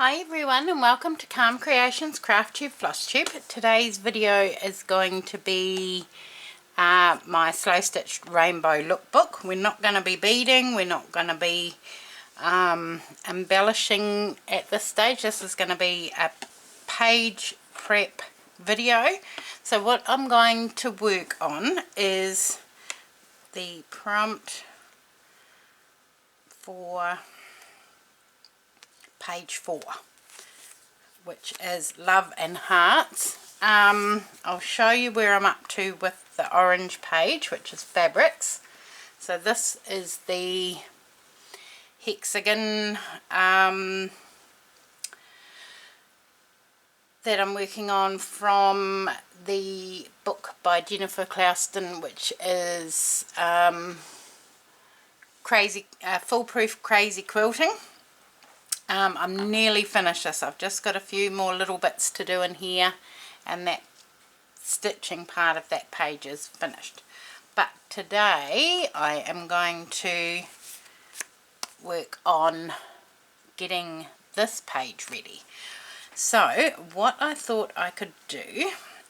Hi everyone and welcome to Calm Creations Crafty Flosstube. Today's video is going to be my slow stitched rainbow lookbook. We're not going to be beading, we're not going to be embellishing at this stage. This is going to be a page prep video. So what I'm going to work on is the prompt for page 4, which is love and hearts. I'll show you where I'm up to with the orange page, which is fabrics. So this is the hexagon that I'm working on from the book by Jennifer Clouston, which is Foolproof Crazy Quilting. I'm nearly finished this. I've just got a few more little bits to do in here and that stitching part of that page is finished. But today I am going to work on getting this page ready. So what I thought I could do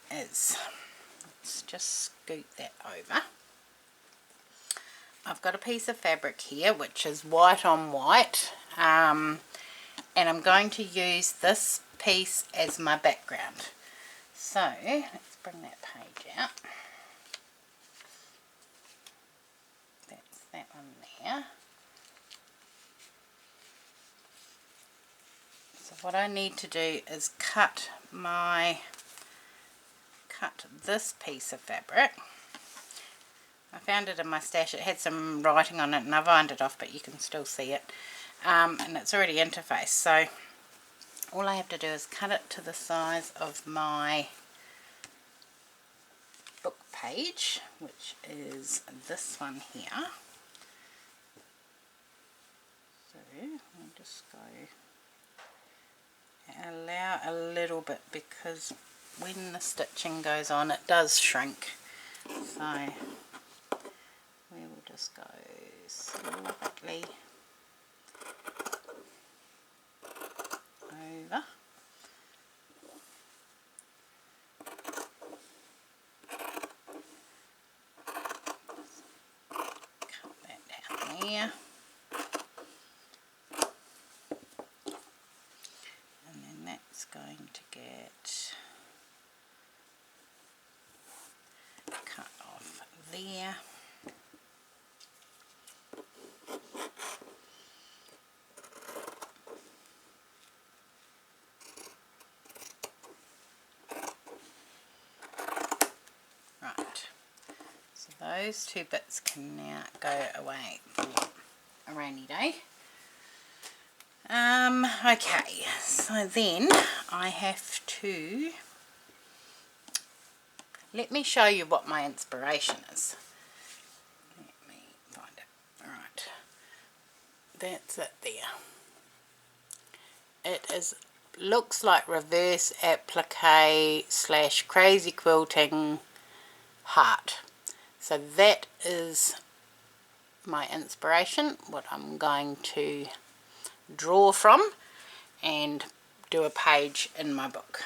is, let's just scoot that over. I've got a piece of fabric here which is white on white, and I'm going to use this piece as my background. So let's bring that page out. That's that one there. So what I need to do is cut this piece of fabric. I found it in my stash. It had some writing on it and I've ironed it off, but you can still see it. And it's already interfaced, so all I have to do is cut it to the size of my book page, which is this one here. So I'll just go allow a little bit, because when the stitching goes on it does shrink, so we will just go slightly over. Cut that down there. And then that's going to get cut off there. Those two bits can now go away for a rainy day. Okay, so then I have to, let me show you what my inspiration is. Let me find it. Alright, that's it there. It is, looks like reverse applique / crazy quilting heart. So that is my inspiration, what I'm going to draw from and do a page in my book.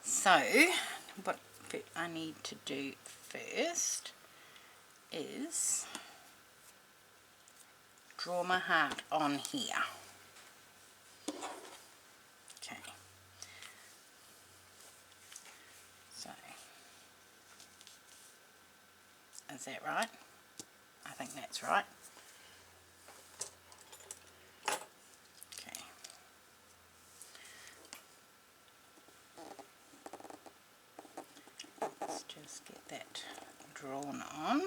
So what I need to do first is draw my heart on here. Okay. So is that right? I think that's right. Okay. Let's just get that drawn on.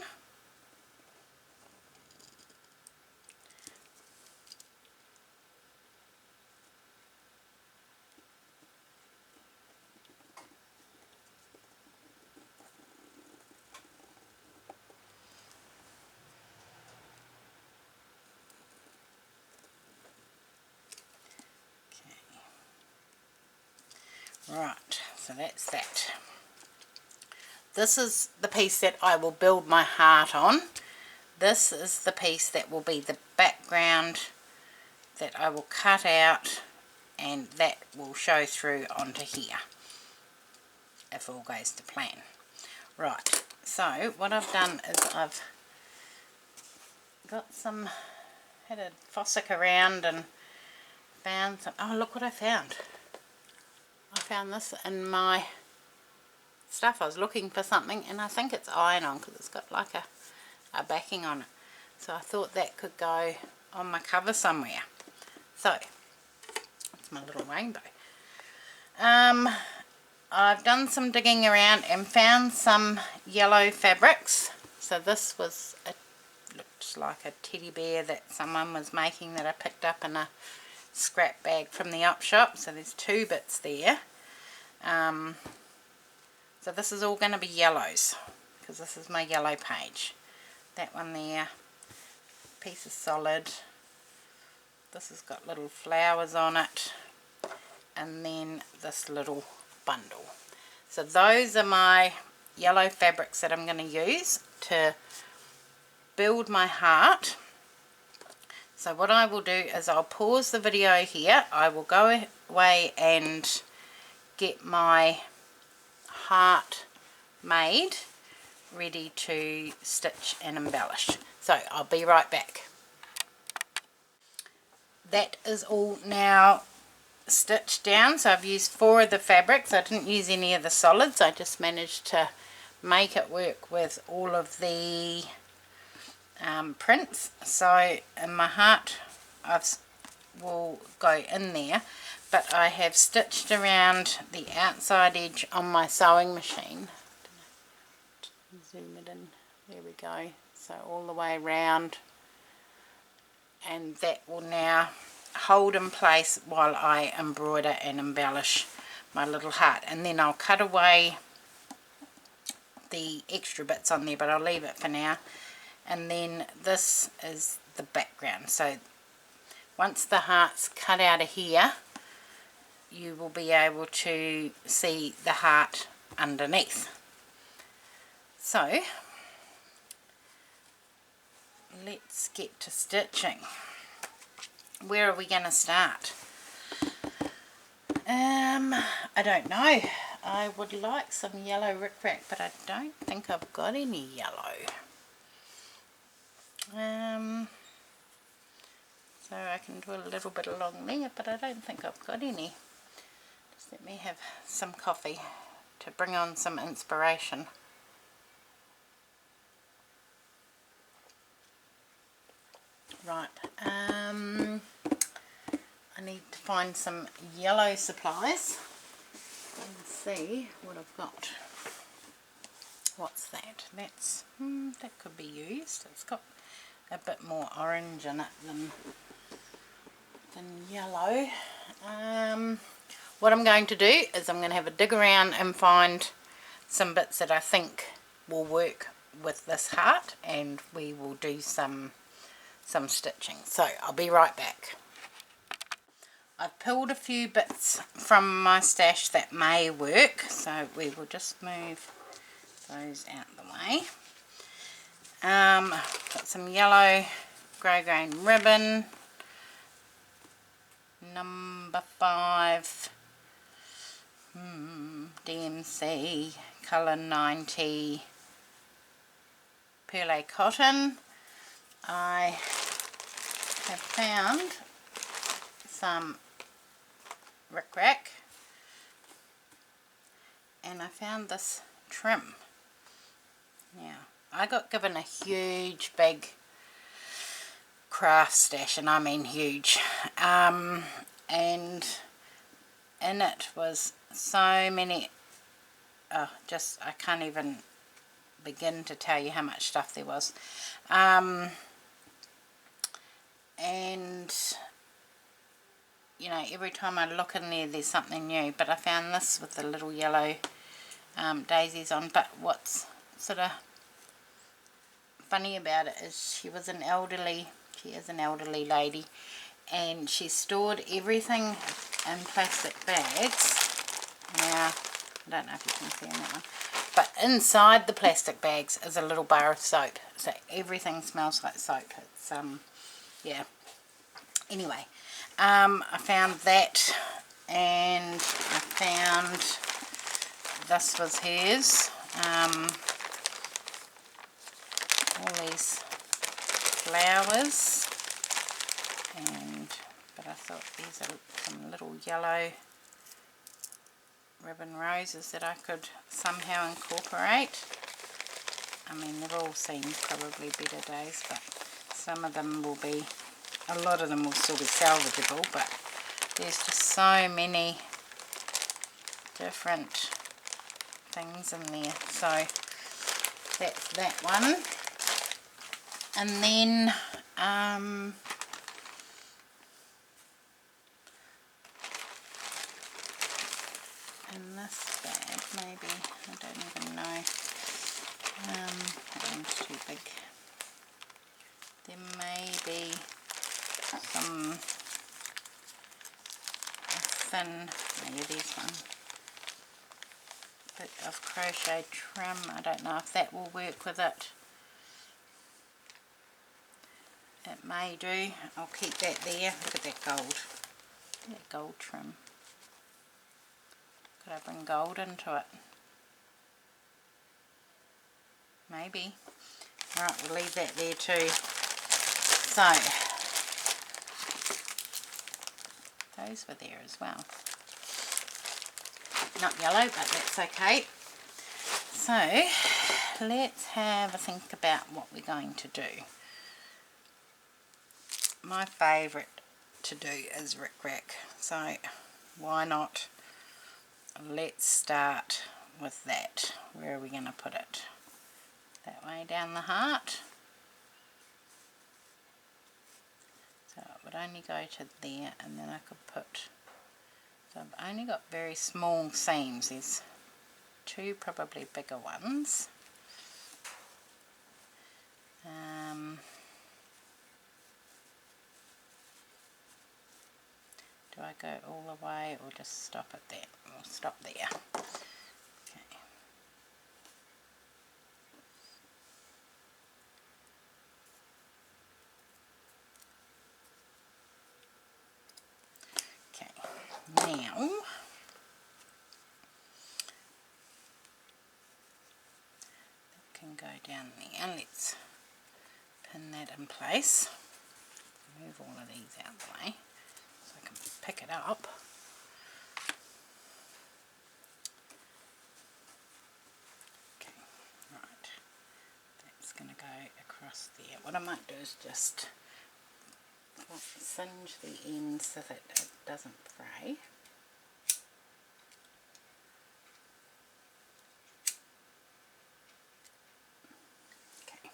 Right, so that's that. This is the piece that I will build my heart on. This is the piece that will be the background that I will cut out and that will show through onto here if all goes to plan. Right, so what I've done is I've got some, had a fossick around and found some, oh look what I found. I found this in my stuff. I was looking for something and I think it's iron-on because it's got like a backing on it. So I thought that could go on my cover somewhere. So, it's my little rainbow. I've done some digging around and found some yellow fabrics. So this was, looks like a teddy bear that someone was making that I picked up in a scrap bag from the op shop. So there's 2 bits there. So this is all going to be yellows because this is my yellow page. That one there, piece of solid. This has got little flowers on it, and then this little bundle. So those are my yellow fabrics that I'm going to use to build my heart. So what I will do is I'll pause the video here. I will go away and get my heart made, ready to stitch and embellish. So I'll be right back. That is all now stitched down. So I've used 4 of the fabrics. I didn't use any of the solids. I just managed to make it work with all of the prints. So in my heart will go in there, but I have stitched around the outside edge on my sewing machine. Zoom it in. There we go. So all the way around, and that will now hold in place while I embroider and embellish my little heart. And then I'll cut away the extra bits on there, but I'll leave it for now. And then this is the background. So once the heart's cut out of here, you will be able to see the heart underneath. So let's get to stitching. Where are we going to start? I don't know. I would like some yellow rickrack, but I don't think I've got any yellow. So I can do a little bit along there, but I don't think I've got any. Just let me have some coffee to bring on some inspiration. Right, I need to find some yellow supplies and see what I've got. What's that? That's that could be used. It's got a bit more orange in it than yellow. What I'm going to do is I'm going to have a dig around and find some bits that I think will work with this heart, and we will do some stitching. So I'll be right back. I've pulled a few bits from my stash that may work, so we will just move those out of the way. Got some yellow grosgrain ribbon, number 5, DMC, colour 90, perle cotton. I have found some rickrack, and I found this trim. Now, I got given a huge big craft stash, and I mean huge, and in it was so many, I can't even begin to tell you how much stuff there was. And you know, every time I look in there, there's something new. But I found this with the little yellow daisies on. But what's sort of funny about it is she is an elderly lady, and she stored everything in plastic bags. Now, I don't know if you can see in that one, but inside the plastic bags is a little bar of soap, so everything smells like soap. It's yeah, anyway, I found that, and I found this was hers. All these flowers, but I thought these are some little yellow ribbon roses that I could somehow incorporate. I mean, they've all seen probably better days, but some of them will be, a lot of them will still be salvageable, but there's just so many different things in there. So that's that one. And then in this bag, maybe, I don't even know, that one's too big. There may be some thin, maybe these one, bit of crochet trim. I don't know if that will work with it. It may do. I'll keep that there. Look at that gold. That gold trim. Could I bring gold into it? Maybe. Alright, we'll leave that there too. So, those were there as well. Not yellow, but that's okay. So, let's have a think about what we're going to do. My favourite to do is Rick Rack, so why not? Let's start with that. Where are we going to put it? That way down the heart. So it would only go to there, and then I could put, so I've only got very small seams. There's two probably bigger ones. Do I go all the way or just stop at that? We'll stop there. Okay. Okay, now that can go down there. Let's pin that in place. Move all of these out of the way so I can pick it up. Okay, right. That's going to go across there. What I might do is just singe the end so that it doesn't fray. Okay.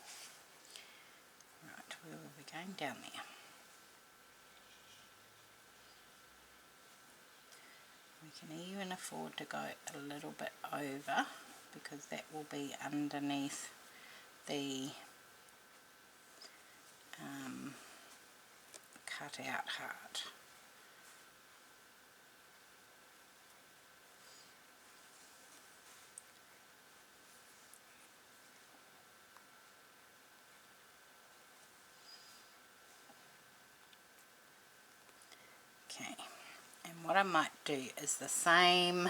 Right, where were we going? Down there. We can even afford to go a little bit over because that will be underneath the cut out heart. Okay, and what I might do is the same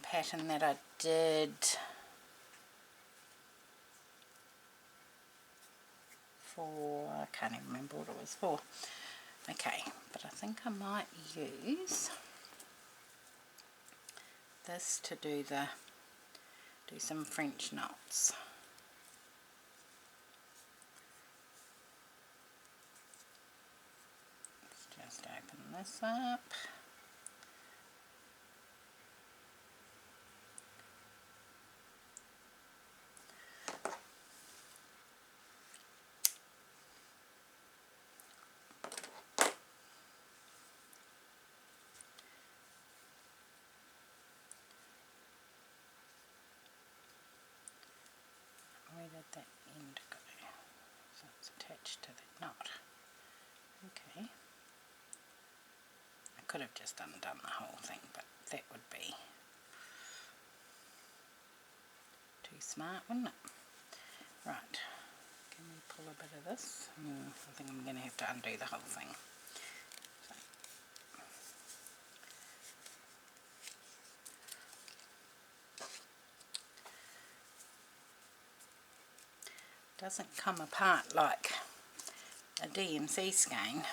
pattern that I did for, I can't even remember what it was for. Okay, but I think I might use this to do some French knots. Let's just open this up. Where did that end go? So it's attached to that knot. Okay. I could have just undone the whole thing, but that would be too smart, wouldn't it? Right. Let me pull a bit of this. I think I'm going to have to undo the whole thing. Doesn't come apart like a DMC skein.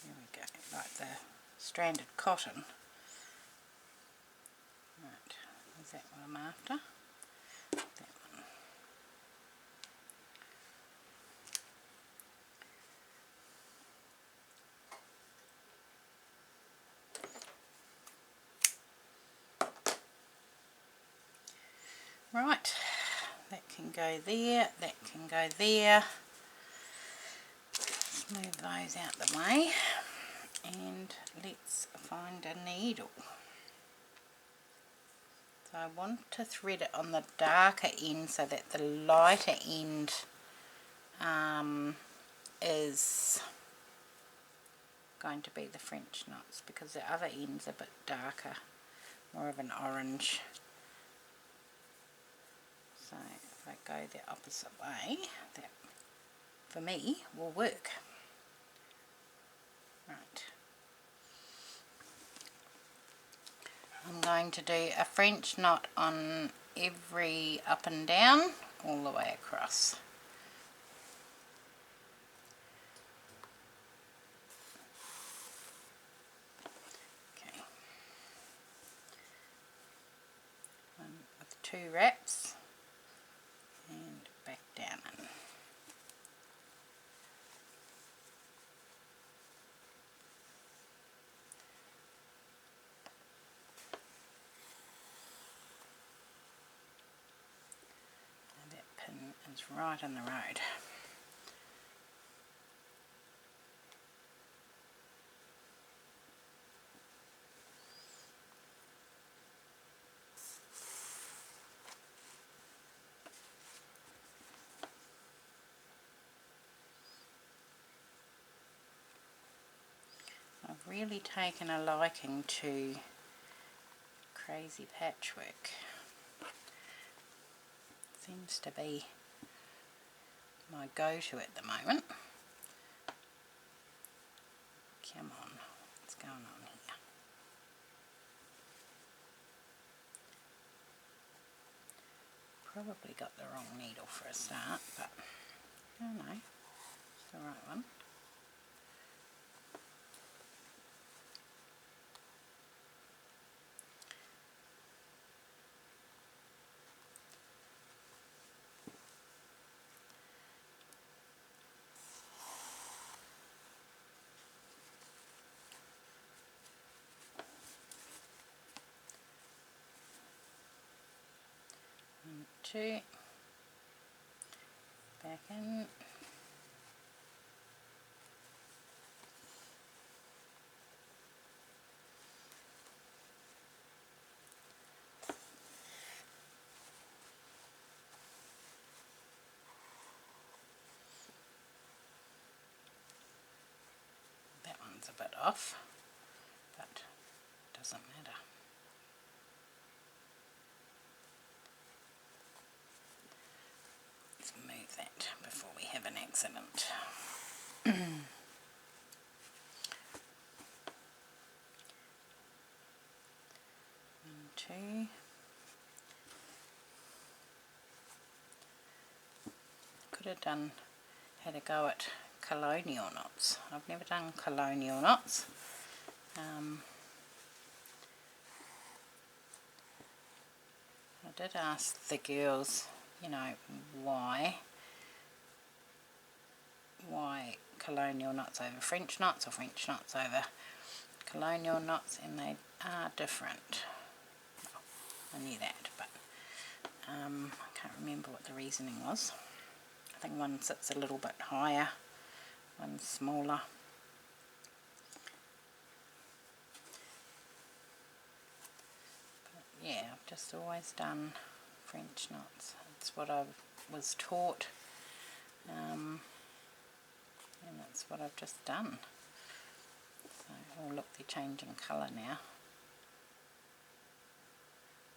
There we go, like the stranded cotton. Right, is that what I'm after? That one. Right, that can go there, that can go there. Let's move those out the way and let's find a needle. So I want to thread it on the darker end so that the lighter end is going to be the French knots, because the other end's a bit darker, more of an orange. So if I go the opposite way, that for me will work. Right. I'm going to do a French knot on every up and down all the way across. Okay. One with 2 wraps and back down in. Is right on the road. I've really taken a liking to crazy patchwork. Seems to be my go-to at the moment. Come on, what's going on here? Probably got the wrong needle for a start, but I don't know, it's the right one. One, 2, back in. That one's a bit off, but doesn't matter. Let's move that before we have an accident. 2. Could have had a go at colonial knots. I've never done colonial knots. I did ask the girls, you know, why colonial knots over French knots, or French knots over colonial knots, and they are different. Well, I knew that, but I can't remember what the reasoning was. I think one sits a little bit higher, one's smaller. But yeah, I've just always done French knots. It's what I was taught, and that's what I've just done. So, oh look, they're changing colour now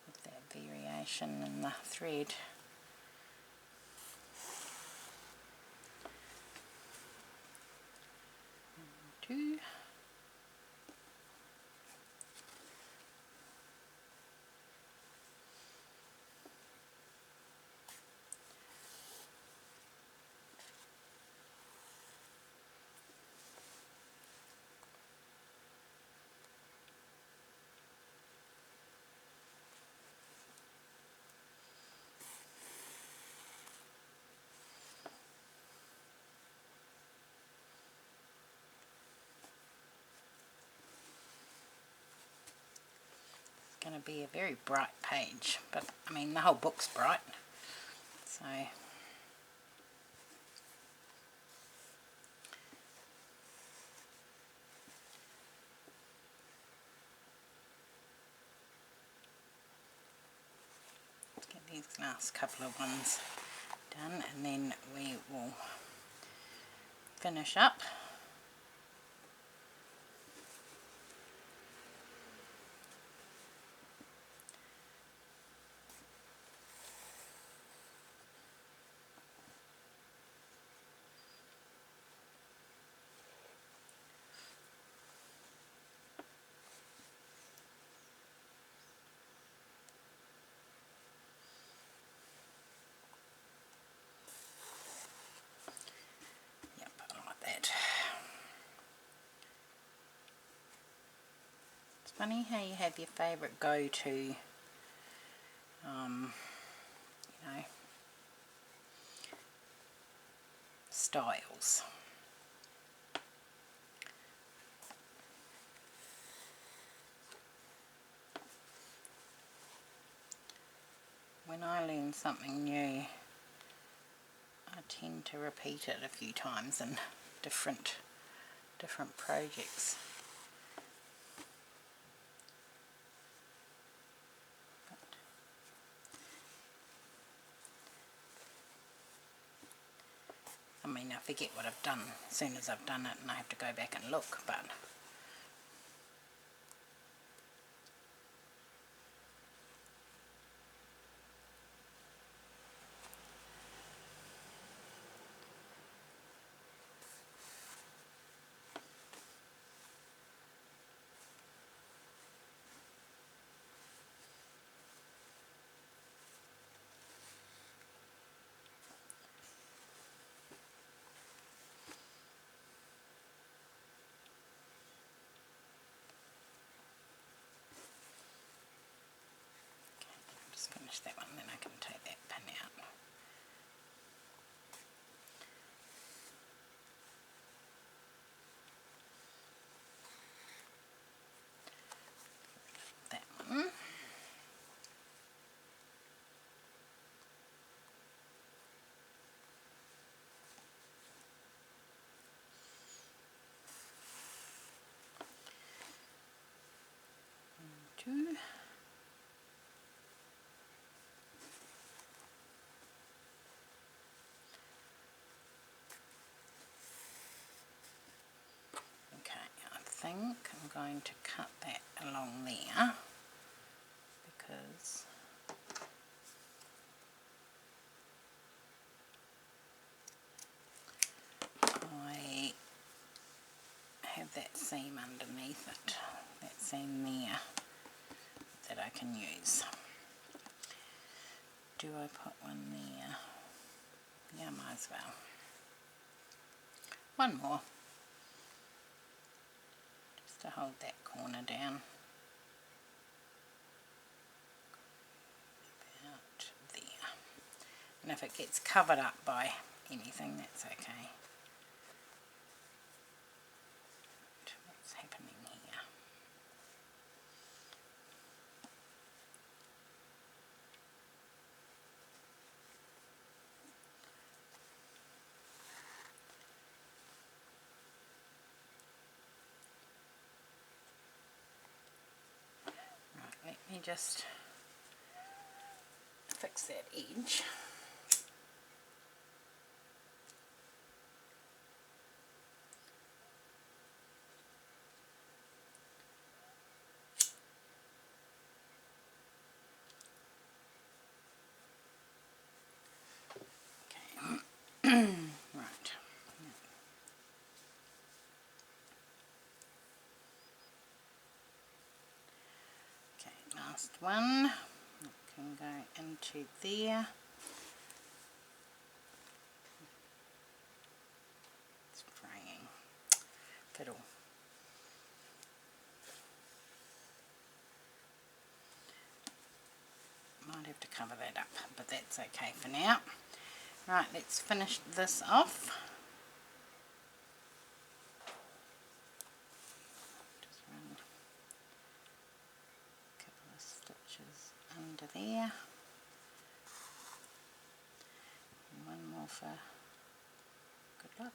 with that variation in the thread. 2. Going to be a very bright page, but I mean the whole book's bright, so let's get these last couple of ones done and then we will finish up. It's funny how you have your favourite go-to, you know, styles. When I learn something new, I tend to repeat it a few times in different projects. I mean, I forget what I've done as soon as I've done it and I have to go back and look, but just finish that one, then I can take that pin out. That one. Two. I think I'm going to cut that along there because I have that seam underneath it, that seam there that I can use. Do I put one there? Yeah, might as well. One more. To hold that corner down. About there. And if it gets covered up by anything, that's okay. What's happening here? Let me just fix that edge. Okay. Right. last one. It can go into there. It's fraying. Fiddle. Might have to cover that up, but that's okay for now. Right, let's finish this off. Just run a couple of stitches under there. And one more for good luck.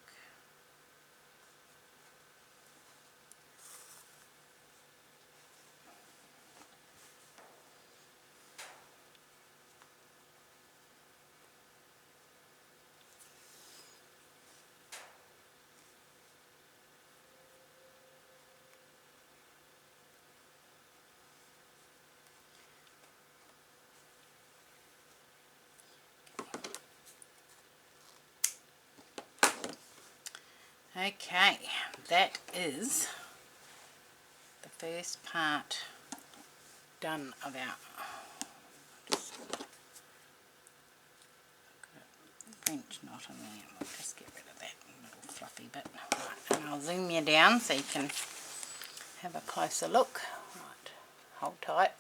Okay, that is the first part done of our French knot in there. We'll just get rid of that little fluffy bit. Right, and I'll zoom you down so you can have a closer look. Right, hold tight.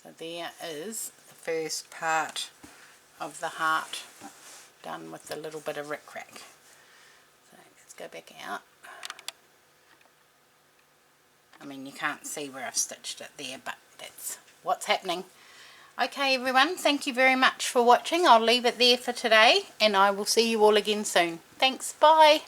So there is the first part of the heart done with a little bit of rick-rack. So let's go back out. I mean, you can't see where I've stitched it there, but that's what's happening. Okay everyone, thank you very much for watching. I'll leave it there for today and I will see you all again soon. Thanks, bye.